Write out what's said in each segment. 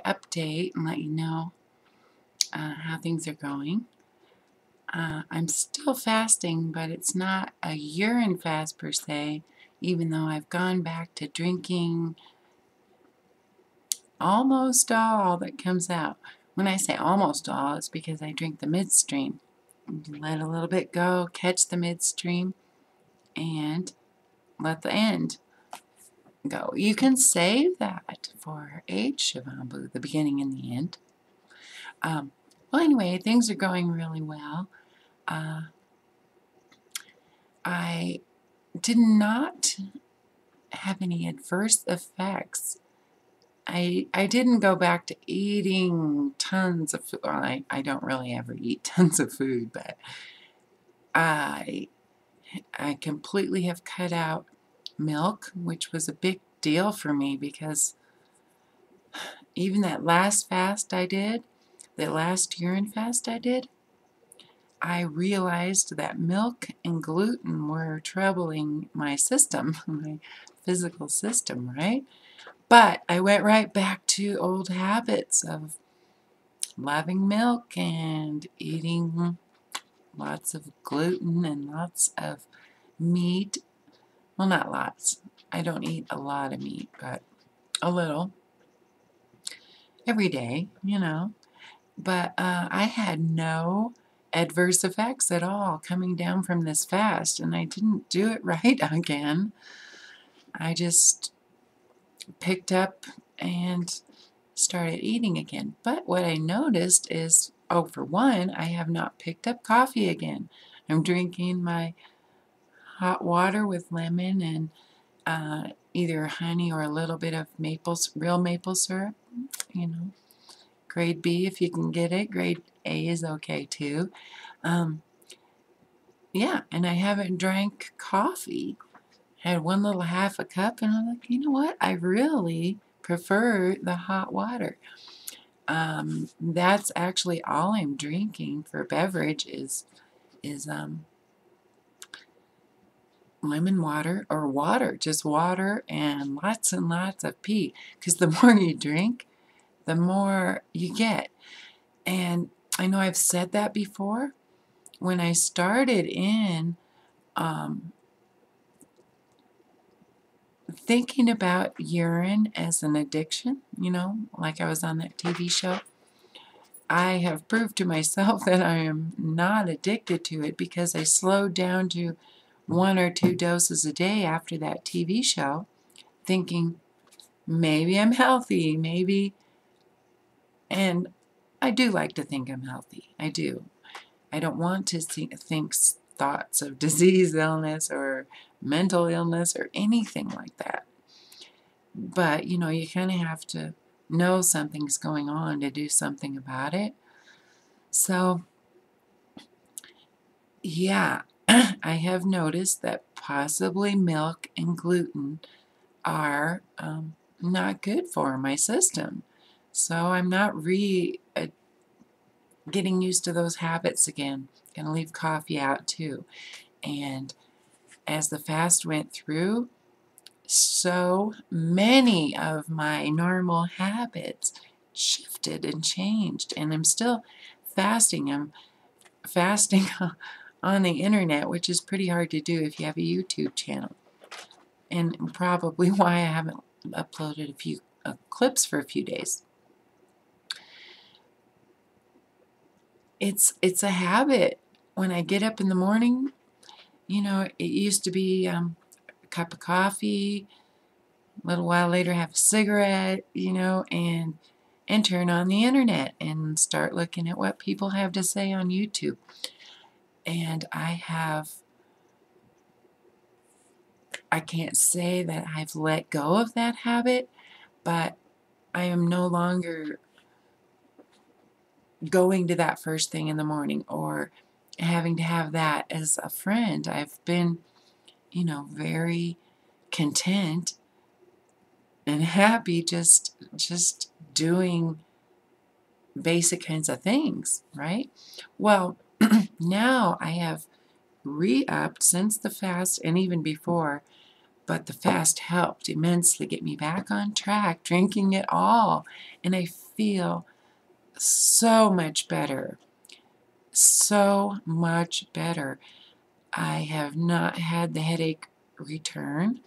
update and let you know how things are going. I'm still fasting, but it's not a urine fast per se, even though I've gone back to drinking almost all that comes out. When I say almost all, it's because I drink the midstream. Let a little bit go, catch the midstream, and let the end go. You can save that for H Shavambu, the beginning and the end. Well, anyway, things are going really well. I did not have any adverse effects. I didn't go back to eating tons of food. Well, I don't really ever eat tons of food, but I completely have cut out milk, which was a big deal for me because even that last fast I did, the last urine fast I did, I realized that milk and gluten were troubling my system, my physical system, right? But I went right back to old habits of loving milk and eating lots of gluten and lots of meat. Well, not lots. I don't eat a lot of meat, but a little. Every day, you know. But I had no adverse effects at all coming down from this fast, and I didn't do it right again. I just picked up and started eating again. But what I noticed is, oh, for one, I have not picked up coffee again. I'm drinking my hot water with lemon and either honey or a little bit of real maple syrup, you know. Grade B if you can get it. Grade A is okay too. Yeah, and I haven't drank coffee. Had one little half a cup, and I'm like, you know what? I really prefer the hot water. That's actually all I'm drinking for beverage is lemon water or water, just water and lots of pee. Because the more you drink, the more you get. And I know I've said that before. When I started in thinking about urine as an addiction, you know, like I was on that TV show, I have proved to myself that I am not addicted to it because I slowed down to 1 or 2 doses a day after that TV show, thinking maybe I'm healthy, maybe, and I do like to think I'm healthy. I do. I don't want to think thoughts of disease, illness, or mental illness, or anything like that. But, you know, you kind of have to know something's going on to do something about it. So, yeah, I have noticed that possibly milk and gluten are not good for my system. So I'm not getting used to those habits again. Gonna leave coffee out too. And as the fast went through, so many of my normal habits shifted and changed. And I'm still fasting. I'm fasting on the internet, which is pretty hard to do if you have a YouTube channel. And probably why I haven't uploaded a few clips for a few days. It's a habit. When I get up in the morning, you know, it used to be a cup of coffee, a little while later have a cigarette, you know, and turn on the internet and start looking at what people have to say on YouTube. And I can't say that I've let go of that habit, but I am no longer going to that first thing in the morning or having to have that as a friend. I've been, you know, very content and happy just doing basic kinds of things, right? Well, now I have re-upped since the fast and even before But the fast helped immensely get me back on track, drinking it all. And I feel so much better. So much better. I have not had the headache return.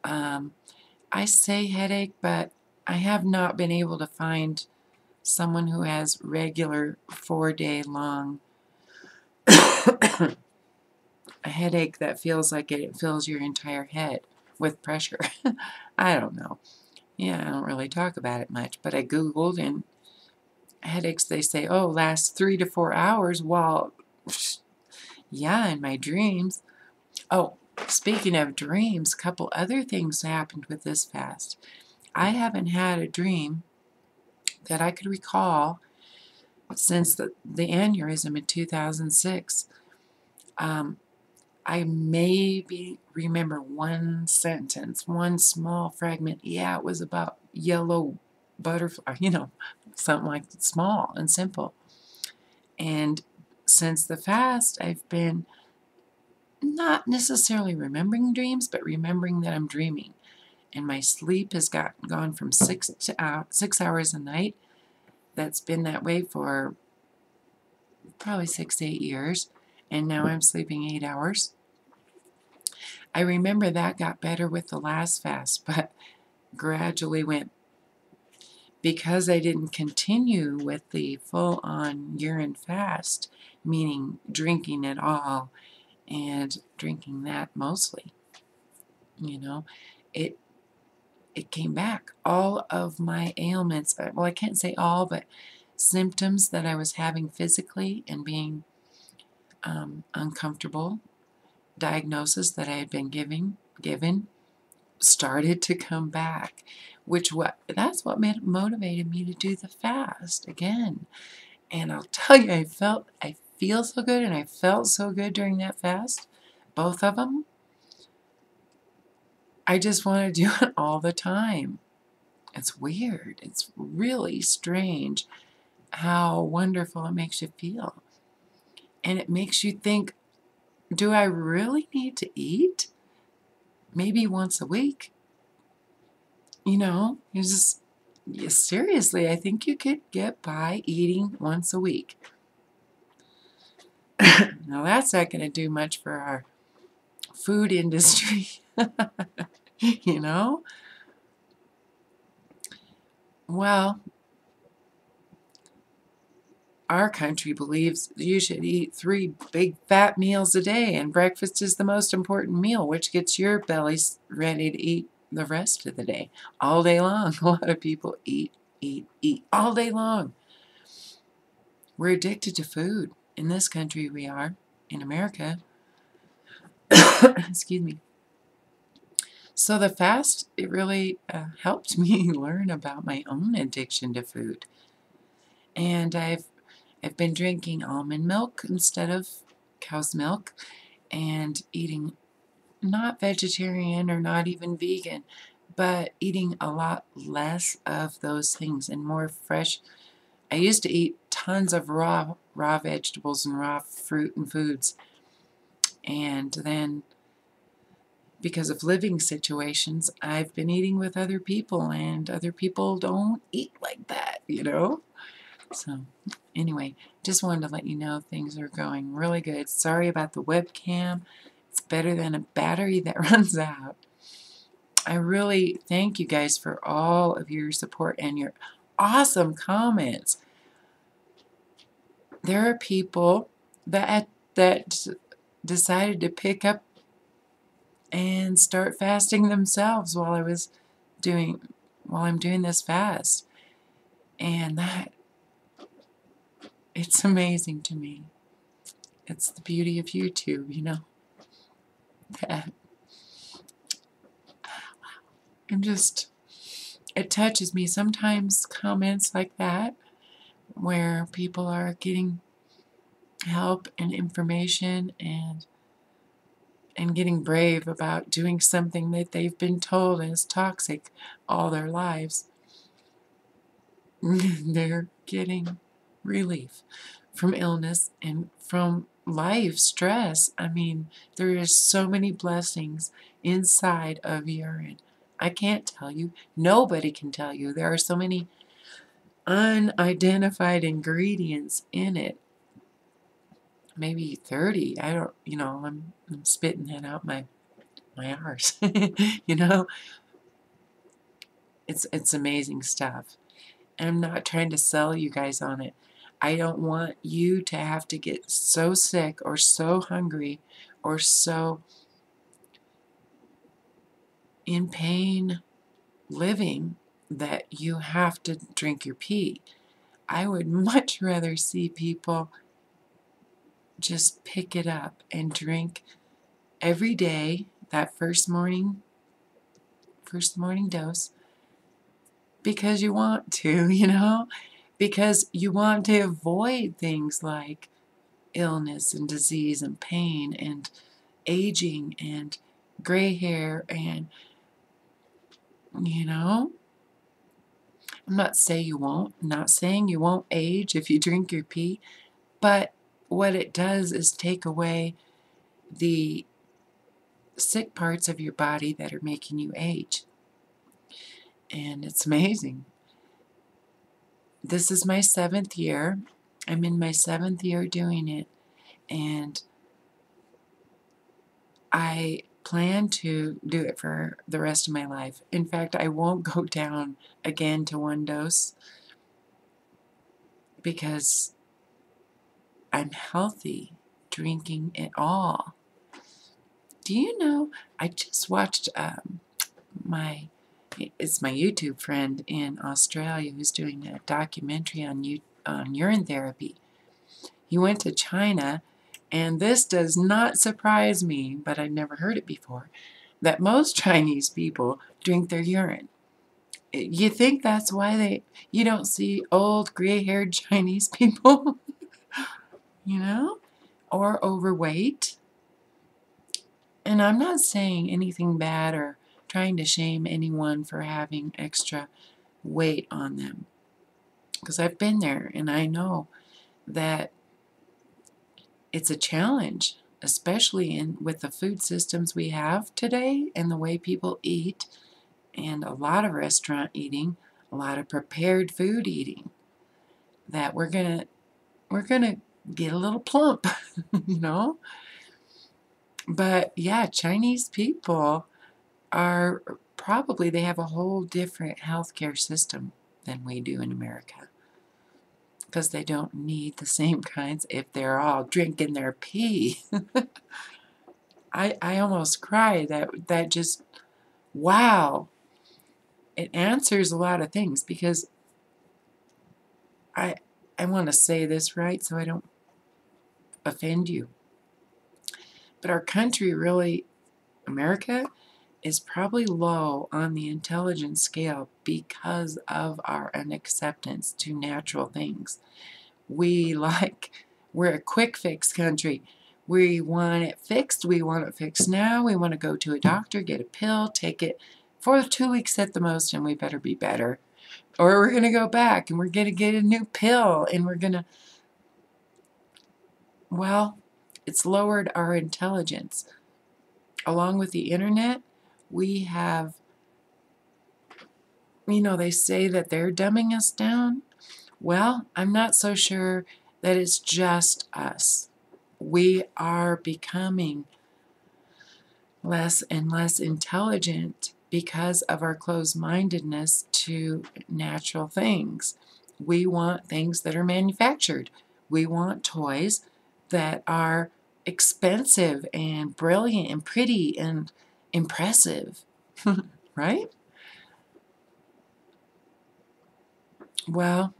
I say headache, but I have not been able to find someone who has regular 4-day long a headache that feels like it fills your entire head with pressure. I don't know. Yeah, I don't really talk about it much, but I Googled, and headaches, they say, oh, last 3 to 4 hours, while, yeah, in my dreams. Oh, speaking of dreams, a couple other things happened with this fast. I haven't had a dream that I could recall since the aneurysm in 2006. I maybe remember one sentence, one small fragment. Yeah, it was about yellow butterfly, something like small and simple. And since the fast, I've been not necessarily remembering dreams, but remembering that I'm dreaming. And my sleep has gone from 6 hours a night. That's been that way for probably 6 to 8 years. And now I'm sleeping 8 hours. I remember that got better with the last fast, but gradually went, because I didn't continue with the full-on urine fast, meaning drinking it all and drinking that mostly, it came back. All of my ailments, well, I can't say all, but symptoms that I was having physically and being uncomfortable, diagnosis that I had been given, started to come back, that's what motivated me to do the fast again. And I'll tell you, I feel so good, and I felt so good during that fast, both of them. I just want to do it all the time. It's weird. It's really strange how wonderful it makes you feel. And it makes you think, do I really need to eat? Maybe once a week. Seriously, I think you could get by eating once a week. Now, that's not going to do much for our food industry, you know? Well, our country believes you should eat 3 big fat meals a day, and breakfast is the most important meal, which gets your bellies ready to eat the rest of the day, all day long. A lot of people eat all day long. We're addicted to food. In this country we are, in America. Excuse me. So the fast, it really helped me learn about my own addiction to food. And I've been drinking almond milk instead of cow's milk, and eating not vegetarian or not even vegan, but eating a lot less of those things and more fresh. I used to eat tons of raw vegetables and raw fruit and foods, and then because of living situations, I've been eating with other people, and other people don't eat like that, So, anyway, just wanted to let you know things are going really good. Sorry about the webcam. It's better than a battery that runs out. I really thank you guys for all of your support and your awesome comments. There are people that decided to pick up and start fasting themselves while I'm doing this fast. And it's amazing to me. It's the beauty of YouTube, that it touches me. Sometimes comments like that, where people are getting help and information and getting brave about doing something that they've been told is toxic all their lives. They're getting relief from illness and from life stress. I mean, there is so many blessings inside of urine. I can't tell you. Nobody can tell you. There are so many unidentified ingredients in it. Maybe 30. I don't, I'm spitting that out my arse. you know, it's amazing stuff. And I'm not trying to sell you guys on it. I don't want you to have to get so sick or so hungry or so in pain living that you have to drink your pee. I would much rather see people just pick it up and drink every day that first morning dose because you want to, because you want to avoid things like illness and disease and pain and aging and gray hair and, I'm not saying you won't age if you drink your pee, but what it does is take away the sick parts of your body that are making you age. And it's amazing. This is my 7th year. I'm in my 7th year doing it, and I plan to do it for the rest of my life. In fact, I won't go down again to 1 dose because I'm healthy drinking it all. Do you know, I just watched it's my YouTube friend in Australia who's doing a documentary on urine therapy. He went to China, and this does not surprise me, but I've never heard it before, that most Chinese people drink their urine. You think that's why you don't see old gray-haired Chinese people, or overweight? And I'm not saying anything bad or trying to shame anyone for having extra weight on them, because I've been there and I know that it's a challenge, especially with the food systems we have today and the way people eat, and a lot of restaurant eating, a lot of prepared food eating, that we're gonna get a little plump, But yeah, Chinese people are they have a whole different healthcare system than we do in America, because they don't need the same kinds if they're all drinking their pee. I almost cry. That just, wow. It answers a lot of things, because I want to say this right so I don't offend you. But our country really, America, is probably low on the intelligence scale because of our unacceptance to natural things. We're a quick fix country. We want it fixed. We want it fixed now. We want to go to a doctor, get a pill, take it for 2 weeks at the most, and we better be better. Or we're going to go back and we're going to get a new pill, and we're going to, well, it's lowered our intelligence. Along with the internet, we have, they say that they're dumbing us down. Well, I'm not so sure that it's just us. We are becoming less and less intelligent because of our closed-mindedness to natural things. We want things that are manufactured. We want toys that are expensive and brilliant and pretty and impressive, right? Well,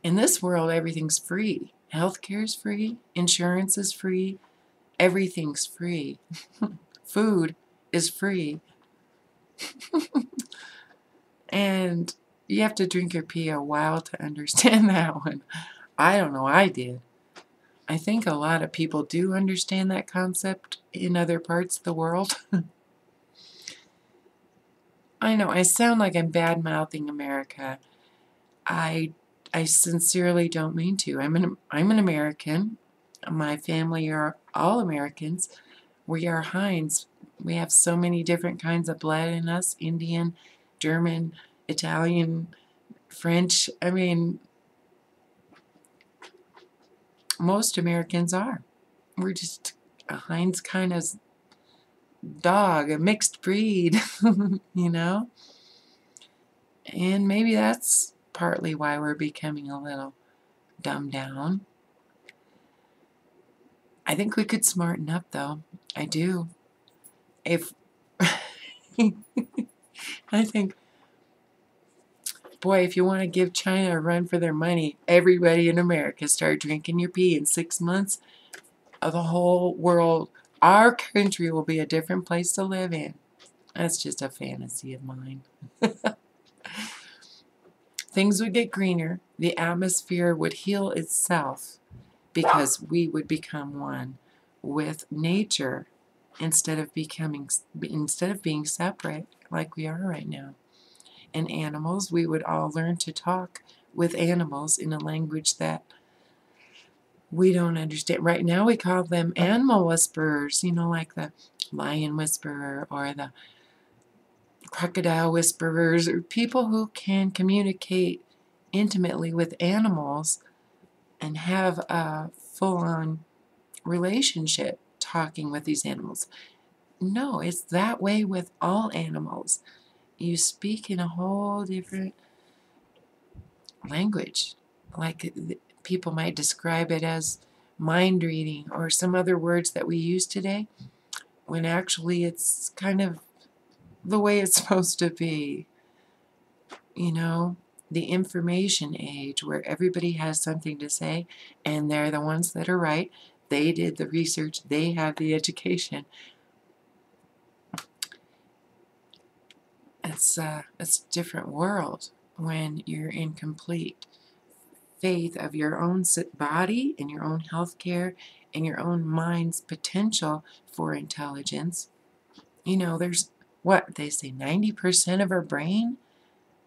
in this world, everything's free. Healthcare is free. Insurance is free. Everything's free. Food is free. And you have to drink your pee a while to understand that one. I don't know, I did. I think a lot of people do understand that concept in other parts of the world. I know, I sound like I'm bad-mouthing America. I sincerely don't mean to. I'm an American. My family are all Americans. We are hinds. We have so many different kinds of blood in us: Indian, German, Italian, French. I mean, most Americans are. We're just a Heinz kind of dog, a mixed breed, you know? And maybe that's partly why we're becoming a little dumbed down. I think we could smarten up, though. I do. If I think, boy, if you want to give China a run for their money, everybody in America start drinking your pee in 6 months of the whole world. Our country will be a different place to live in. That's just a fantasy of mine. Things would get greener. The atmosphere would heal itself because we would become one with nature instead of being separate like we are right now. And animals, we would all learn to talk with animals in a language that we don't understand. Right now we call them animal whisperers, you know, like the lion whisperer or the crocodile whisperers, or people who can communicate intimately with animals and have a full-on relationship talking with these animals. No, it's that way with all animals. You speak in a whole different language. Like people might describe it as mind reading or some other words that we use today, when actually it's kind of the way it's supposed to be. You know, the information age where everybody has something to say and they're the ones that are right. They did the research, they have the education. It's a different world when you're in complete faith of your own body and your own health care and your own mind's potential for intelligence. You know, there's what they say, 90% of our brain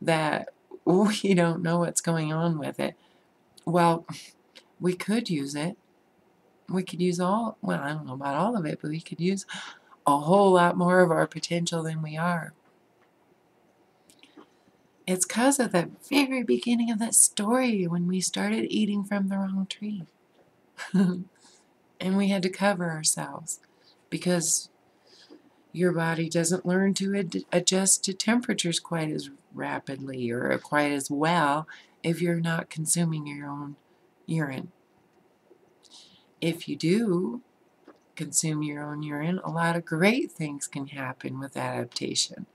that we don't know what's going on with it. Well, we could use it. We could use all, well, I don't know about all of it, but we could use a whole lot more of our potential than we are. It's because of the very beginning of that story when we started eating from the wrong tree. And we had to cover ourselves because your body doesn't learn to adjust to temperatures quite as rapidly or quite as well if you're not consuming your own urine. If you do consume your own urine, a lot of great things can happen with adaptation.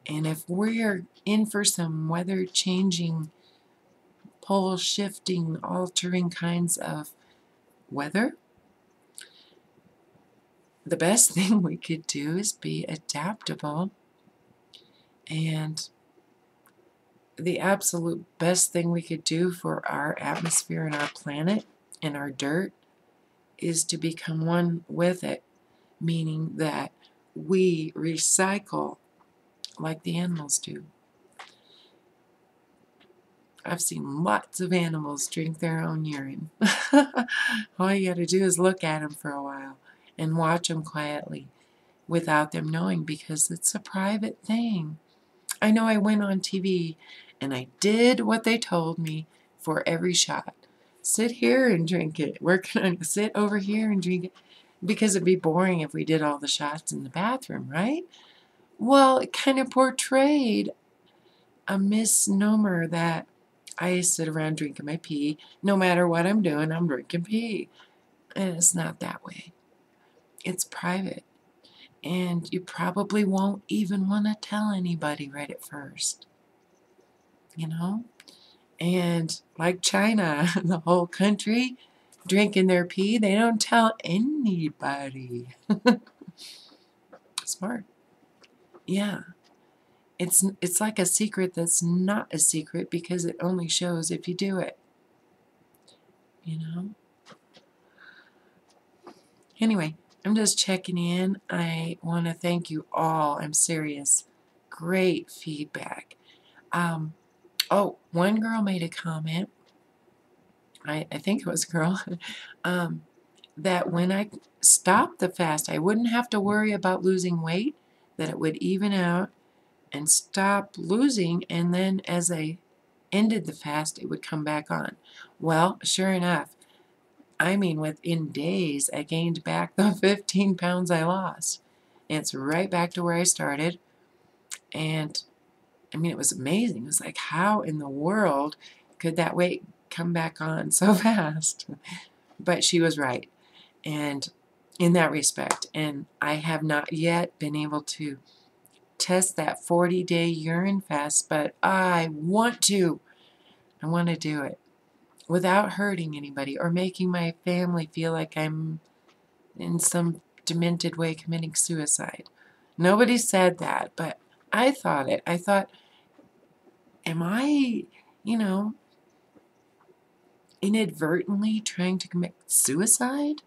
And if we're in for some weather changing, pole shifting, altering kinds of weather, the best thing we could do is be adaptable. And the absolute best thing we could do for our atmosphere and our planet and our dirt is to become one with it, meaning that we recycle like the animals do. I've seen lots of animals drink their own urine. All you got to do is look at them for a while and watch them quietly without them knowing, because it's a private thing. I know I went on TV and I did what they told me for every shot. Sit here and drink it. We're going to sit over here and drink it, because it'd be boring if we did all the shots in the bathroom, right? Well, it kind of portrayed a misnomer that I sit around drinking my pee. No matter what I'm doing, I'm drinking pee. And it's not that way. It's private. And you probably won't even want to tell anybody right at first. You know? And like China, the whole country drinking their pee, they don't tell anybody. Smart. Yeah. It's like a secret that's not a secret because it only shows if you do it. You know? Anyway, I'm just checking in. I want to thank you all. I'm serious. Great feedback. Oh, one girl made a comment. I think it was a girl. that when I stopped the fast, I wouldn't have to worry about losing weight, that it would even out and stop losing, and then as I ended the fast, it would come back on. Well, sure enough, I mean, within days, I gained back the 15 pounds I lost. It's right back to where I started, and I mean, it was amazing. It was like, how in the world could that weight come back on so fast? But she was right, and in that respect, and I have not yet been able to test that 40-day urine fast, but I want to. I want to do it without hurting anybody or making my family feel like I'm in some demented way committing suicide. Nobody said that, but I thought it. I thought, am I, you know, inadvertently trying to commit suicide?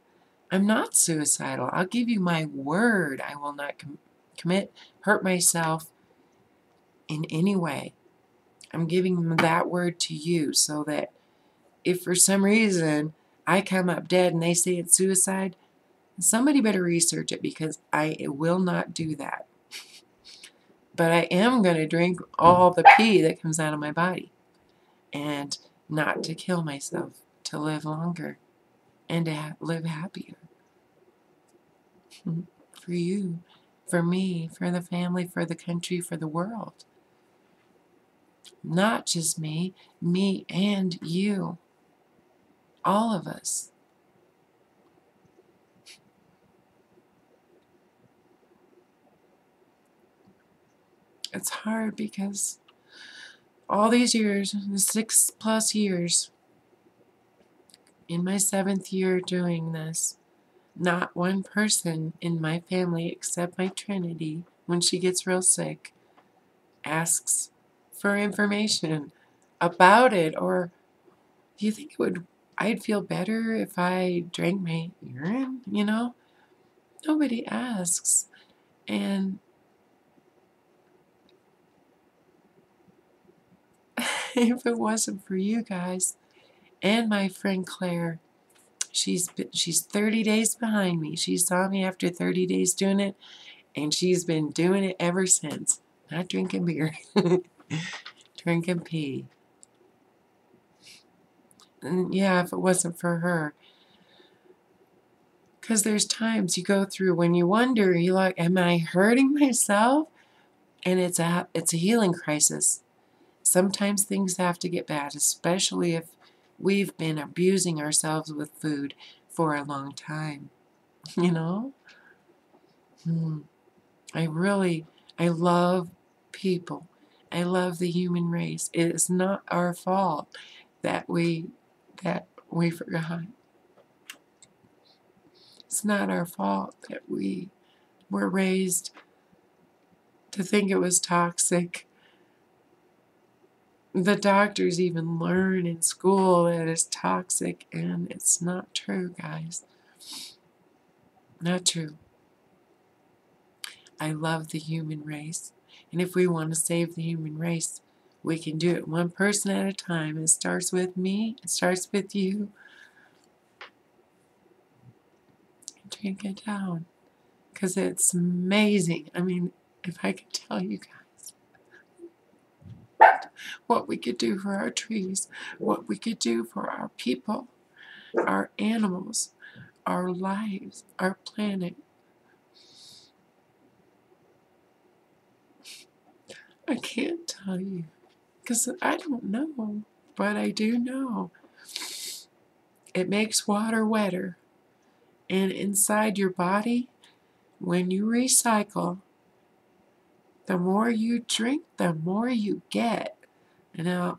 I'm not suicidal. I'll give you my word. I will not hurt myself in any way. I'm giving that word to you so that if for some reason I come up dead and they say it's suicide, somebody better research it, because I will not do that. But I am going to drink all the pee that comes out of my body, and not to kill myself, to live longer and to live happier. For you, for me, for the family, for the country, for the world. Not just me and you. All of us. It's hard because all these years, 6+ years, in my 7th year doing this, not one person in my family except my Trinity, when she gets real sick, asks for information about it, or do you think I'd feel better if I drank my urine, you know? Nobody asks. And if it wasn't for you guys and my friend Claire, she's 30 days behind me. She saw me after 30 days doing it, and she's been doing it ever since. Not drinking beer, drinking pee. And yeah, if it wasn't for her. Because there's times you go through when you wonder, you're like, am I hurting myself? And it's a healing crisis. Sometimes things have to get bad, especially if we've been abusing ourselves with food for a long time. You know? I love people. I love the human race. It is not our fault that we forgot. It's not our fault that we were raised to think it was toxic. The doctors even learn in school that it's toxic, and it's not true, guys. Not true. I love the human race, and if we want to save the human race, we can do it one person at a time. It starts with me. It starts with you. Drink it down, because it's amazing. I mean, if I could tell you guys what we could do for our trees, what we could do for our people, our animals, our lives, our planet. I can't tell you, because I don't know, but I do know. It makes water wetter, and inside your body, when you recycle, the more you drink, the more you get. Now,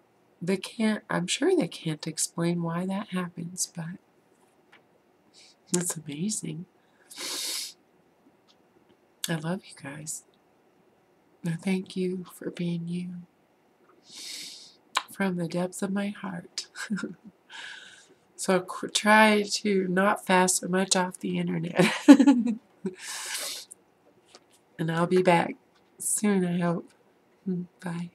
I'm sure they can't explain why that happens, but it's amazing. I love you guys. I thank you for being you from the depths of my heart. So try to not fast so much off the internet. And I'll be back soon, I hope. Bye.